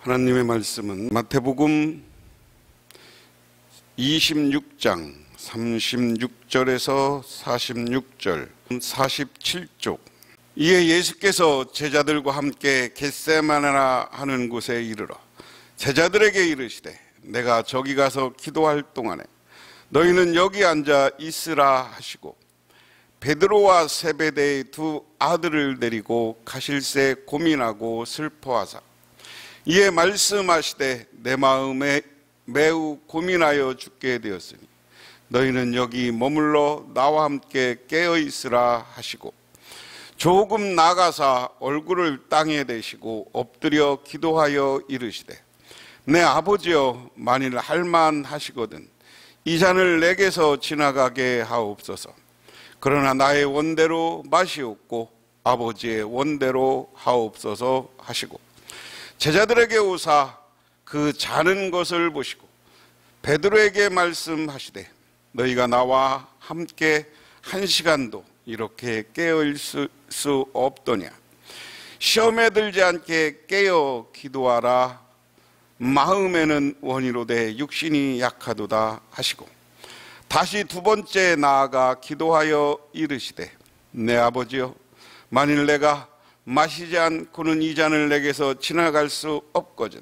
하나님의 말씀은 마태복음 26장 36절에서 46절 47쪽. 이에 예수께서 제자들과 함께 겟세마네라 하는 곳에 이르러 제자들에게 이르시되 내가 저기 가서 기도할 동안에 너희는 여기 앉아 있으라 하시고 베드로와 세베대의 두 아들을 데리고 가실새 고민하고 슬퍼하사 이에 말씀하시되 내 마음에 매우 고민하여 죽게 되었으니 너희는 여기 머물러 나와 함께 깨어 있으라 하시고 조금 나가사 얼굴을 땅에 대시고 엎드려 기도하여 이르시되 내 아버지여 만일 할만하시거든 이 잔을 내게서 지나가게 하옵소서. 그러나 나의 원대로 마시옵고 아버지의 원대로 하옵소서 하시고 제자들에게 오사 그 자는 것을 보시고 베드로에게 말씀하시되 너희가 나와 함께 1시간도 이렇게 깨어있을 수 없더냐. 시험에 들지 않게 깨어 기도하라. 마음에는 원이로되 육신이 약하도다 하시고 다시 두 번째 나아가 기도하여 이르시되 내 아버지여 만일 내가 마시지 않고는 이 잔을 내게서 지나갈 수 없거든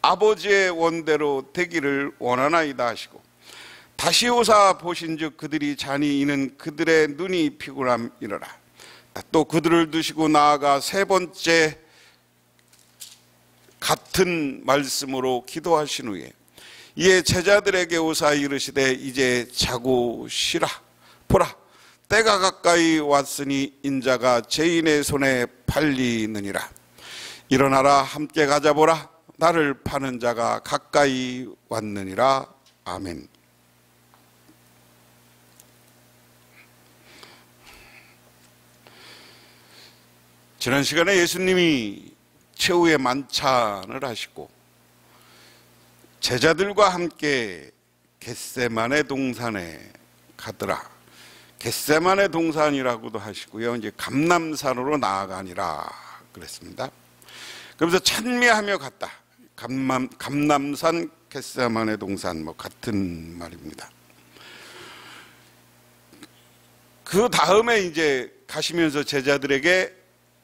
아버지의 원대로 되기를 원하나이다 하시고 다시 오사 보신즉 그들이 잔이 이는 그들의 눈이 피곤함이러라. 또 그들을 두시고 나아가 세 번째 같은 말씀으로 기도하신 후에 이에 제자들에게 오사 이르시되 이제 자고 쉬라. 보라 때가 가까이 왔으니 인자가 죄인의 손에 팔리느니라. 일어나라 함께 가자. 보라 나를 파는 자가 가까이 왔느니라. 아멘. 지난 시간에 예수님이 최후의 만찬을 하시고 제자들과 함께 겟세마네 동산에 가더라. 겟세마네 동산이라고도 하시고요. 이제 감람산으로 나아가니라 그랬습니다. 그러면서 찬미하며 갔다. 감람산, 겟세마네 동산 뭐 같은 말입니다. 그 다음에 이제 가시면서 제자들에게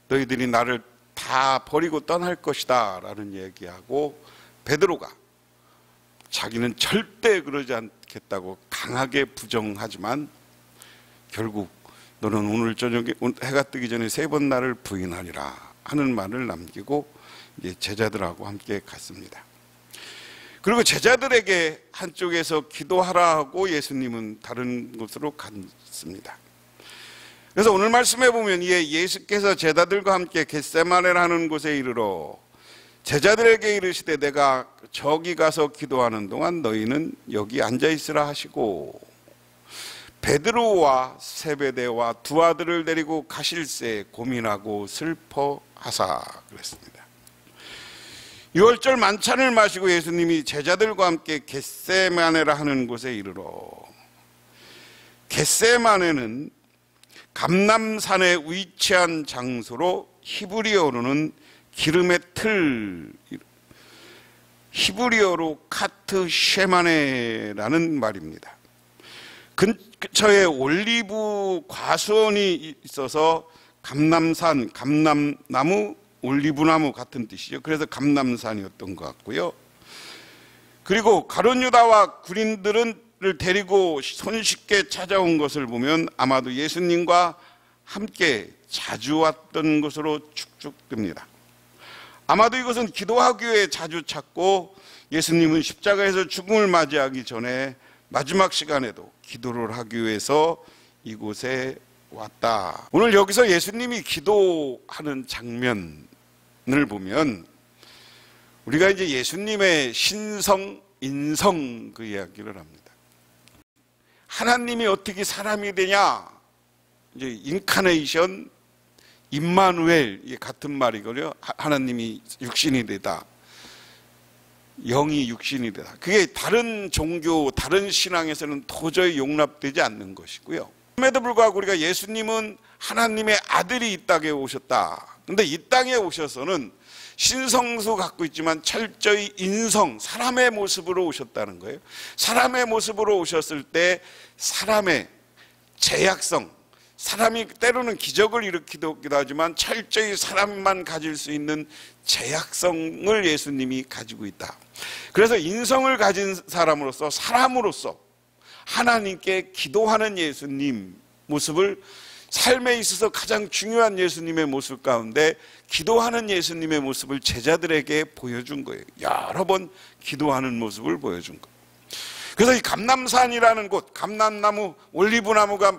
너희들이 나를 다 버리고 떠날 것이다 라는 얘기하고 베드로가 자기는 절대 그러지 않겠다고 강하게 부정하지만 결국 너는 오늘 저녁에 해가 뜨기 전에 3번 나를 부인하리라 하는 말을 남기고 이제 제자들하고 함께 갔습니다. 그리고 제자들에게 한쪽에서 기도하라 하고 예수님은 다른 곳으로 갔습니다. 그래서 오늘 말씀해 보면 예수께서 제자들과 함께 겟세마네라는 곳에 이르러 제자들에게 이르시되 내가 저기 가서 기도하는 동안 너희는 여기 앉아 있으라 하시고 베드로와 세베대와 두 아들을 데리고 가실새 고민하고 슬퍼하사 그랬습니다. 6월절 만찬을 마시고 예수님이 제자들과 함께 겟세마네라 하는 곳에 이르러 겟세마네는 감람산에 위치한 장소로 히브리어로는 기름의 틀, 히브리어로 카트 쉐마네라는 말입니다. 근처에 올리브 과수원이 있어서 감람산, 감람나무, 올리브나무 같은 뜻이죠. 그래서 감람산이었던 것 같고요. 그리고 가룟 유다와 군인들을 데리고 손쉽게 찾아온 것을 보면 아마도 예수님과 함께 자주 왔던 것으로 축축됩니다. 아마도 이것은 기도하기 위해 자주 찾고 예수님은 십자가에서 죽음을 맞이하기 전에 마지막 시간에도 기도를 하기 위해서 이곳에 왔다. 오늘 여기서 예수님이 기도하는 장면을 보면 우리가 이제 예수님의 신성, 인성 그 이야기를 합니다. 하나님이 어떻게 사람이 되냐? 이제 인카네이션, 임마누엘 이게 같은 말이거든요. 하나님이 육신이 되다, 영이 육신이 되다. 그게 다른 종교, 다른 신앙에서는 도저히 용납되지 않는 것이고요. 그럼에도 불구하고 우리가 예수님은 하나님의 아들이 이 땅에 오셨다. 근데 이 땅에 오셔서는 신성도 갖고 있지만 철저히 인성, 사람의 모습으로 오셨다는 거예요. 사람의 모습으로 오셨을 때 사람의 제약성, 사람이 때로는 기적을 일으키기도 하지만 철저히 사람만 가질 수 있는 제약성을 예수님이 가지고 있다. 그래서 인성을 가진 사람으로서, 사람으로서 하나님께 기도하는 예수님 모습을, 삶에 있어서 가장 중요한 예수님의 모습 가운데 기도하는 예수님의 모습을 제자들에게 보여준 거예요. 여러 번 기도하는 모습을 보여준 거예요. 그래서 이 감람산이라는 곳, 감람나무, 올리브나무가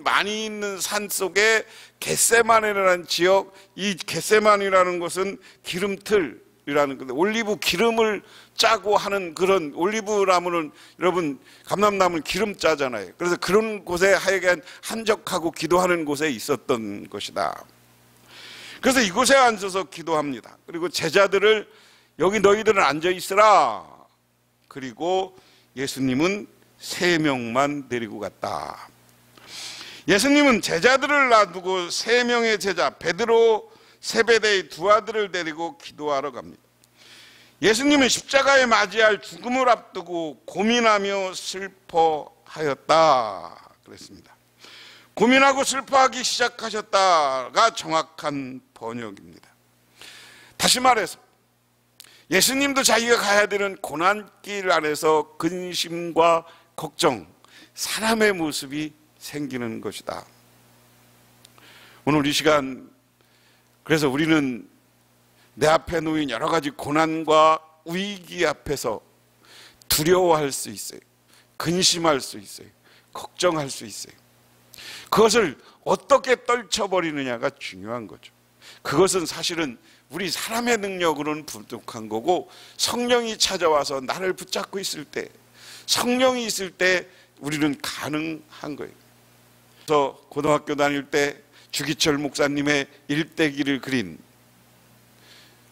많이 있는 산 속에 겟세마네라는 지역, 이 겟세마네라는 곳은 기름틀이라는 건데, 올리브 기름을 짜고 하는 그런, 올리브나무는 여러분 감람나무는 기름 짜잖아요. 그래서 그런 곳에 하여간 한적하고 기도하는 곳에 있었던 것이다. 그래서 이곳에 앉아서 기도합니다. 그리고 제자들을 여기 너희들은 앉아 있으라. 그리고 예수님은 3명만 데리고 갔다. 예수님은 제자들을 놔두고 3명의 제자 베드로, 세베대의 2 아들을 데리고 기도하러 갑니다. 예수님은 십자가에 맞이할 죽음을 앞두고 고민하며 슬퍼하였다 그랬습니다. 고민하고 슬퍼하기 시작하셨다가 정확한 번역입니다. 다시 말해서 예수님도 자기가 가야 되는 고난길 안에서 근심과 걱정, 사람의 모습이 생기는 것이다. 오늘 이 시간, 그래서 우리는 내 앞에 놓인 여러 가지 고난과 위기 앞에서 두려워할 수 있어요. 근심할 수 있어요. 걱정할 수 있어요. 그것을 어떻게 떨쳐버리느냐가 중요한 거죠. 그것은 사실은 우리 사람의 능력으로는 부족한 거고, 성령이 찾아와서 나를 붙잡고 있을 때, 성령이 있을 때 우리는 가능한 거예요. 그래서 고등학교 다닐 때 주기철 목사님의 일대기를 그린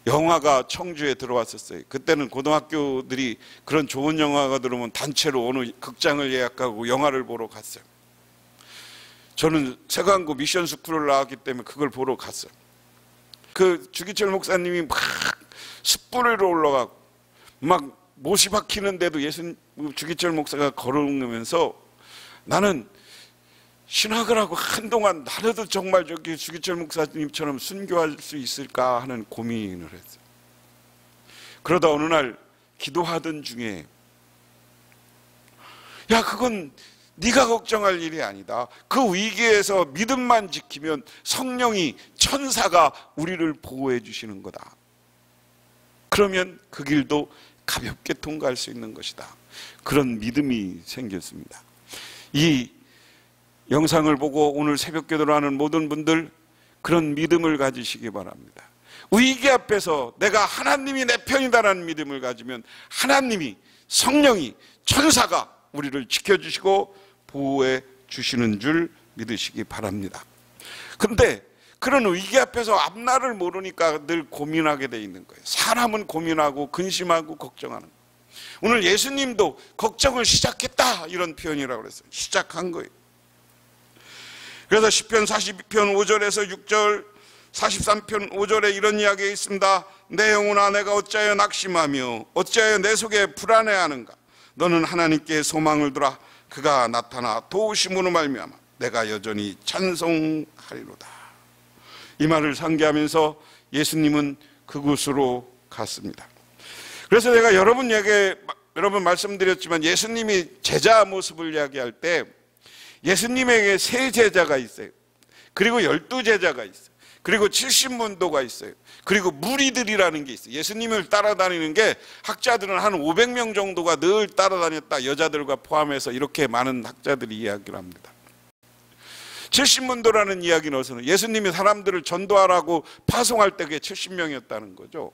영화가 청주에 들어왔었어요. 그때는 고등학교들이 그런 좋은 영화가 들어오면 단체로 어느 극장을 예약하고 영화를 보러 갔어요. 저는 세관고 미션 스쿨을 나왔기 때문에 그걸 보러 갔어요. 그 주기철 목사님이 막 숯불 위로 올라가고 막 못이 박히는데도 주기철 목사가 걸어오면서 나는 신학을 하고 한동안 나라도 정말 저기 주기철 목사님처럼 순교할 수 있을까 하는 고민을 했어요. 그러다 어느 날 기도하던 중에, 야, 그건 네가 걱정할 일이 아니다. 그 위기에서 믿음만 지키면 성령이, 천사가 우리를 보호해 주시는 거다. 그러면 그 길도 가볍게 통과할 수 있는 것이다. 그런 믿음이 생겼습니다. 이 영상을 보고 오늘 새벽 기도를 하는 모든 분들, 그런 믿음을 가지시기 바랍니다. 위기 앞에서 내가 하나님이 내 편이다라는 믿음을 가지면 하나님이, 성령이, 천사가 우리를 지켜주시고 보호해 주시는 줄 믿으시기 바랍니다. 근데 그런 위기 앞에서 앞날을 모르니까 늘 고민하게 돼 있는 거예요. 사람은 고민하고 근심하고 걱정하는 거예요. 오늘 예수님도 걱정을 시작했다 이런 표현이라고 그랬어요. 시작한 거예요. 그래서 시편 42편 5절에서 6절, 43편 5절에 이런 이야기가 있습니다. 내 영혼아, 내가 어찌하여 낙심하며 어찌하여 내 속에 불안해하는가. 너는 하나님께 소망을 두라. 그가 나타나 도우심으로 말미암아 내가 여전히 찬송하리로다. 이 말을 상기하면서 예수님은 그곳으로 갔습니다. 그래서 내가 여러분 말씀드렸지만 예수님이 제자 모습을 이야기할 때 예수님에게 3 제자가 있어요. 그리고 12제자가 있어요. 그리고 70문도가 있어요. 그리고 무리들이라는 게 있어요. 예수님을 따라다니는 게 학자들은 한 500명 정도가 늘 따라다녔다. 여자들과 포함해서 이렇게 많은 학자들이 이야기를 합니다. 70문도라는 이야기는 어디서 예수님이 사람들을 전도하라고 파송할 때 그게 70명이었다는 거죠.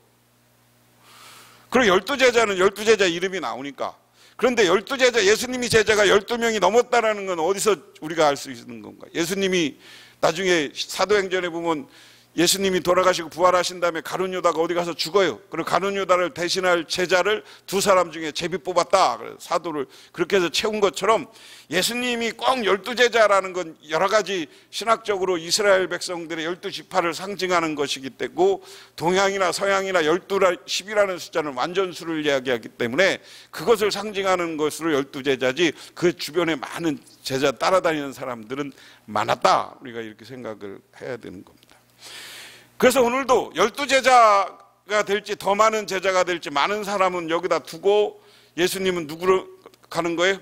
그리고 12제자는 12제자 이름이 나오니까. 그런데 12제자, 예수님이 제자가 12명이 넘었다는 건 어디서 우리가 알 수 있는 건가? 예수님이 나중에 사도행전에 보면 예수님이 돌아가시고 부활하신 다음에 가룟 유다가 어디 가서 죽어요. 그리고 가룟 유다를 대신할 제자를 두 사람 중에 제비 뽑았다. 사도를 그렇게 해서 채운 것처럼 예수님이 꼭 12제자라는 건 여러 가지 신학적으로 이스라엘 백성들의 12지파를 상징하는 것이기 때문에 동양이나 서양이나 10이라는 숫자는 완전수를 이야기하기 때문에 그것을 상징하는 것으로 12제자지 그 주변에 많은 제자 따라다니는 사람들은 많았다. 우리가 이렇게 생각을 해야 되는 겁니다. 그래서 오늘도 12제자가 될지 더 많은 제자가 될지 많은 사람은 여기다 두고 예수님은 누구로 가는 거예요?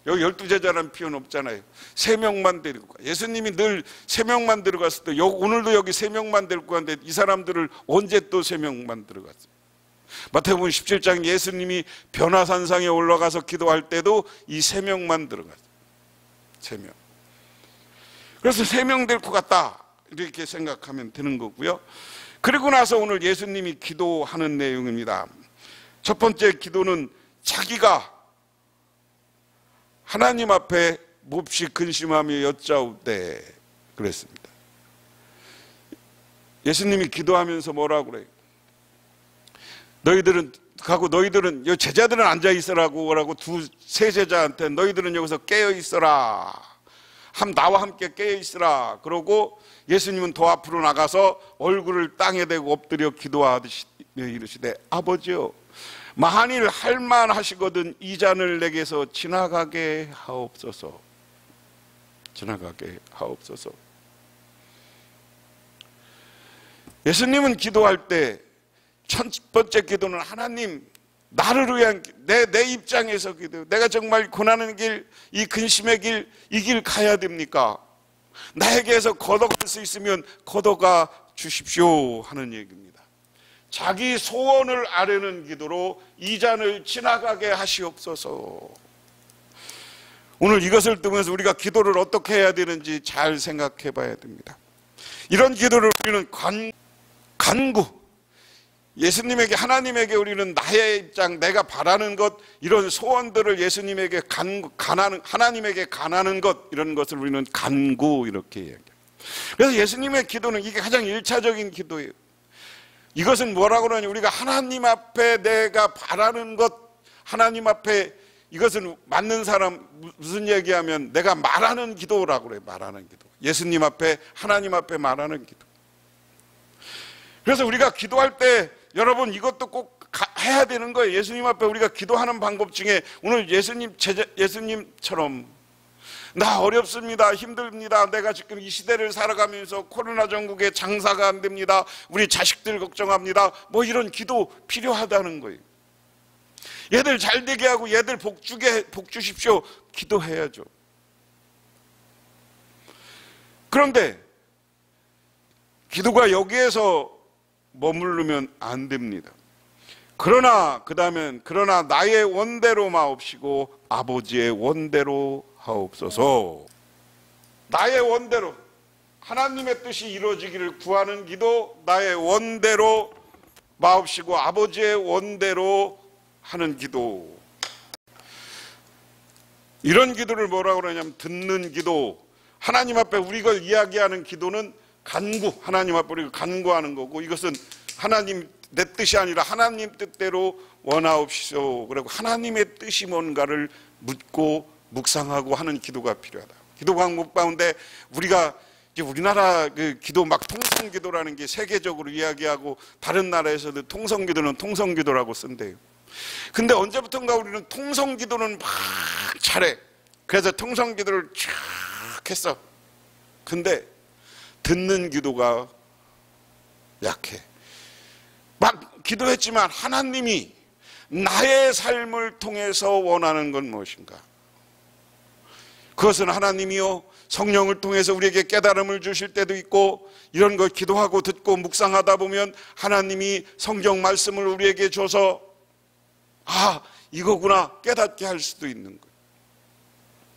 여기 12제자라는 표현 없잖아요. 3명만 데리고 가. 예수님이 늘 3명만 데려갔을 때 오늘도 여기 3명만 데리고 가는데 이 사람들을 언제 또 3명만 데려갔어요? 마태복음 17장 예수님이 변화산상에 올라가서 기도할 때도 이 3명만 들어갔어요. 3명. 그래서 3명 데리고 갔다. 이렇게 생각하면 되는 거고요. 그리고 나서 오늘 예수님이 기도하는 내용입니다. 첫 번째 기도는 자기가 하나님 앞에 몹시 근심하며 여짜오되 그랬습니다. 예수님이 기도하면서 뭐라고 그래요? 너희들은 제자들은 앉아 있으라고 세 제자한테 너희들은 여기서 깨어 있어라. 나와 함께 깨어 있으라. 그러고 예수님은 더 앞으로 나가서 얼굴을 땅에 대고 엎드려 기도하듯이 이르시되 아버지여 만일 할만하시거든 이 잔을 내게서 지나가게 하옵소서. 지나가게 하옵소서. 예수님은 기도할 때 첫 번째 기도는 하나님 나를 위한 내 입장에서 기도해요. 내가 정말 고난의 길, 이 근심의 길, 이 길 가야 됩니까? 나에게서 걷어갈 수 있으면 걷어가 주십시오 하는 얘기입니다. 자기 소원을 아뢰는 기도로 이 잔을 지나가게 하시옵소서. 오늘 이것을 통해서 우리가 기도를 어떻게 해야 되는지 잘 생각해 봐야 됩니다. 이런 기도를 우리는 간구, 예수님에게 하나님에게 우리는 나의 입장 내가 바라는 것 이런 소원들을 예수님에게 하나님에게 간하는 것 이런 것을 우리는 간구 이렇게 이야기해요. 그래서 예수님의 기도는 이게 가장 1차적인 기도예요. 이것은 뭐라고 그러냐 우리가 하나님 앞에 내가 바라는 것 하나님 앞에 이것은 맞는 사람 무슨 얘기하면 내가 말하는 기도라고 그래요. 말하는 기도. 예수님 앞에 하나님 앞에 말하는 기도. 그래서 우리가 기도할 때 여러분 이것도 꼭 해야 되는 거예요. 예수님 앞에 우리가 기도하는 방법 중에 오늘 예수님처럼 나 어렵습니다. 힘듭니다. 내가 지금 이 시대를 살아가면서 코로나 전국에 장사가 안 됩니다. 우리 자식들 걱정합니다. 뭐 이런 기도 필요하다는 거예요. 얘들 잘 되게 하고 얘들 복 주십시오. 기도해야죠. 그런데 기도가 여기에서 머무르면 안 됩니다. 그러나 나의 원대로 마옵시고 아버지의 원대로 하옵소서. 나의 원대로 하나님의 뜻이 이루어지기를 구하는 기도, 나의 원대로 마옵시고 아버지의 원대로 하는 기도. 이런 기도를 뭐라고 그러냐면 듣는 기도. 하나님 앞에 우리가 이야기하는 기도는 간구, 하나님 앞에 우리가 간구하는 거고 이것은 하나님 내 뜻이 아니라 하나님 뜻대로 원하옵시오. 그리고 하나님의 뜻이 뭔가를 묻고 묵상하고 하는 기도가 필요하다. 기도 과목 가운데 우리가 이제 우리나라 그 기도 막 통성기도라는 게 세계적으로 이야기하고 다른 나라에서도 통성기도는 통성기도라고 쓴대요. 근데 언제부턴가 우리는 통성기도는 막 잘해. 그래서 통성기도를 쫙 했어. 근데 듣는 기도가 약해. 막 기도했지만 하나님이 나의 삶을 통해서 원하는 건 무엇인가? 그것은 하나님이요 성령을 통해서 우리에게 깨달음을 주실 때도 있고 이런 걸 기도하고 듣고 묵상하다 보면 하나님이 성경 말씀을 우리에게 줘서 이거구나 깨닫게 할 수도 있는 거예요.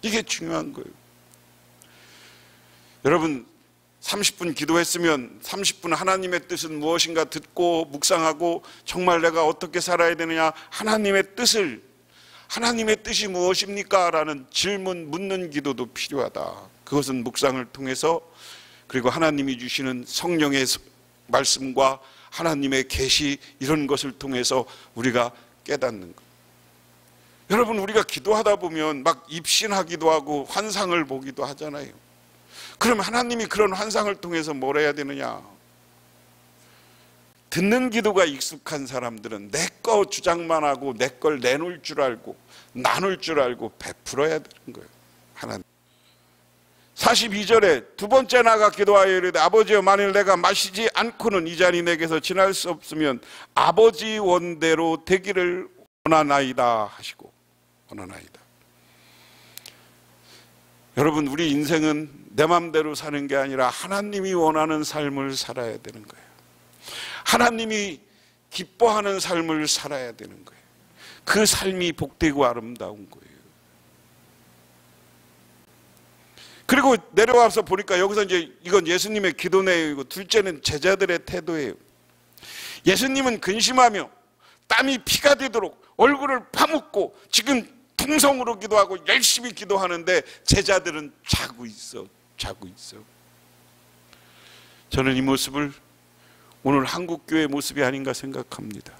이게 중요한 거예요. 여러분 30분 기도했으면 30분 하나님의 뜻은 무엇인가 듣고 묵상하고 정말 내가 어떻게 살아야 되느냐 하나님의 뜻이 무엇입니까? 라는 질문 묻는 기도도 필요하다. 그것은 묵상을 통해서 그리고 하나님이 주시는 성령의 말씀과 하나님의 계시, 이런 것을 통해서 우리가 깨닫는 것. 여러분, 우리가 기도하다 보면 막 입신하기도 하고 환상을 보기도 하잖아요. 그럼 하나님이 그런 환상을 통해서 뭘 해야 되느냐? 듣는 기도가 익숙한 사람들은 내 거 주장만 하고 내 걸 내놓을 줄 알고 나눌 줄 알고 베풀어야 되는 거예요. 하나님. 42절에 두 번째 나가 기도하여 이르되 아버지여, 만일 내가 마시지 않고는 이 잔이 내게서 지날 수 없으면 아버지 원대로 되기를 원하나이다 하시고, 원하나이다. 여러분, 우리 인생은 내 맘대로 사는 게 아니라 하나님이 원하는 삶을 살아야 되는 거예요. 하나님이 기뻐하는 삶을 살아야 되는 거예요. 그 삶이 복되고 아름다운 거예요. 그리고 내려와서 보니까 여기서 이제 이건 예수님의 기도 내용이고, 둘째는 제자들의 태도예요. 예수님은 근심하며 땀이 피가 되도록 얼굴을 파묻고 지금 통성으로 기도하고 열심히 기도하는데 제자들은 자고 있어. 저는 이 모습을 오늘 한국교회의 모습이 아닌가 생각합니다.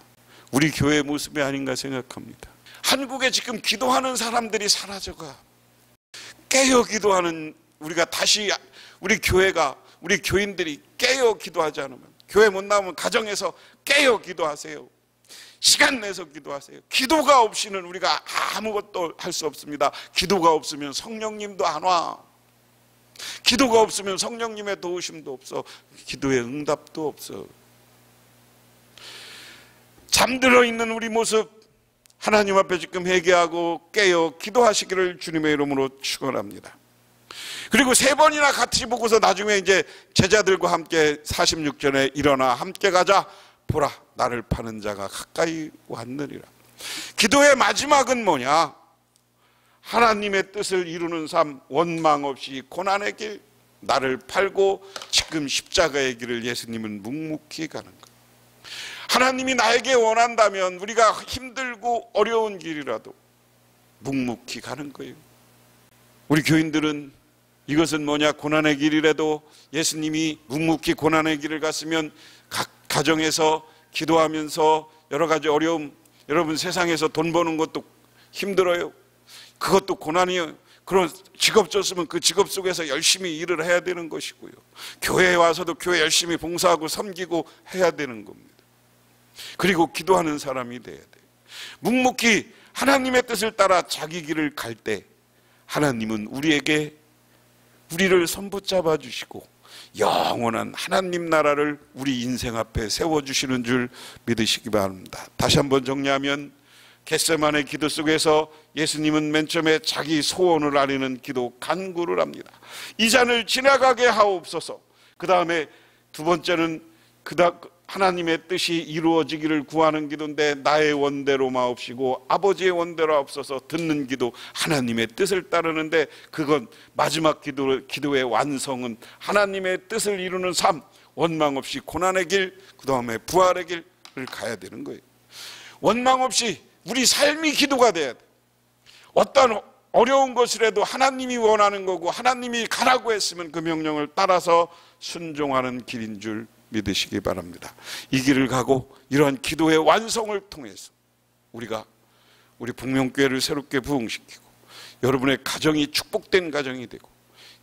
우리 교회의 모습이 아닌가 생각합니다. 한국에 지금 기도하는 사람들이 사라져가. 깨어 기도하는, 우리가 다시 우리 교회가, 우리 교인들이 깨어 기도하지 않으면, 교회 못 나오면 가정에서 깨어 기도하세요. 시간 내서 기도하세요. 기도가 없이는 우리가 아무것도 할 수 없습니다. 기도가 없으면 성령님도 안 와. 기도가 없으면 성령님의 도우심도 없어. 기도의 응답도 없어. 잠들어 있는 우리 모습 하나님 앞에 지금 회개하고 깨어 기도하시기를 주님의 이름으로 축원합니다. 그리고 세 번이나 같이 보고서 나중에 이제 제자들과 함께 46절에 일어나 함께 가자. 보라, 나를 파는 자가 가까이 왔느니라. 기도의 마지막은 뭐냐? 하나님의 뜻을 이루는 삶, 원망 없이 고난의 길, 나를 팔고 지금 십자가의 길을 예수님은 묵묵히 가는 것. 하나님이 나에게 원한다면 우리가 힘들고 어려운 길이라도 묵묵히 가는 거예요. 우리 교인들은 이것은 뭐냐? 고난의 길이라도 예수님이 묵묵히 고난의 길을 갔으면 각 가정에서 기도하면서 여러 가지 어려움, 여러분 세상에서 돈 버는 것도 힘들어요. 그것도 고난이에요. 그런 직업 줬으면 그 직업 속에서 열심히 일을 해야 되는 것이고요. 교회에 와서도 교회 열심히 봉사하고 섬기고 해야 되는 겁니다. 그리고 기도하는 사람이 돼야 돼요. 묵묵히 하나님의 뜻을 따라 자기 길을 갈 때 하나님은 우리를 손붙잡아 주시고 영원한 하나님 나라를 우리 인생 앞에 세워주시는 줄 믿으시기 바랍니다. 다시 한번 정리하면, 겟세마네 기도 속에서 예수님은 맨 처음에 자기 소원을 아뢰는 기도 간구를 합니다. 이 잔을 지나가게 하옵소서. 그 다음에 두 번째는 하나님의 뜻이 이루어지기를 구하는 기도인데, 나의 원대로 마옵시고 아버지의 원대로 하옵소서. 듣는 기도, 하나님의 뜻을 따르는데, 그건 마지막 기도의 완성은 하나님의 뜻을 이루는 삶, 원망 없이 고난의 길, 그 다음에 부활의 길을 가야 되는 거예요. 원망 없이 우리 삶이 기도가 돼야 돼. 어떤 어려운 것이라도 하나님이 원하는 거고 하나님이 가라고 했으면 그 명령을 따라서 순종하는 길인 줄 믿으시기 바랍니다. 이 길을 가고 이러한 기도의 완성을 통해서 우리가 우리 북명교회를 새롭게 부흥시키고 여러분의 가정이 축복된 가정이 되고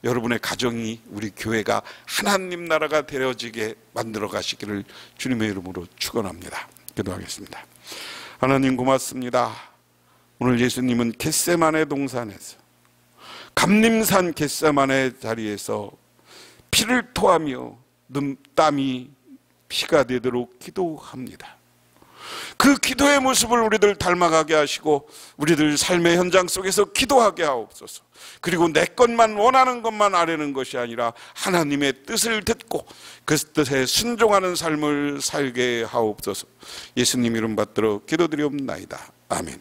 여러분의 가정이 우리 교회가 하나님 나라가 되어지게 만들어 가시기를 주님의 이름으로 축원합니다. 기도하겠습니다. 하나님 고맙습니다. 오늘 예수님은 겟세마네 동산에서, 감림산 겟세마네 자리에서 피를 토하며 땀이 피가 되도록 기도합니다. 그 기도의 모습을 우리들 닮아가게 하시고 우리들 삶의 현장 속에서 기도하게 하옵소서. 그리고 내 것만 원하는 것만 아뢰는 것이 아니라 하나님의 뜻을 듣고 그 뜻에 순종하는 삶을 살게 하옵소서. 예수님 이름 받들어 기도드리옵나이다. 아멘.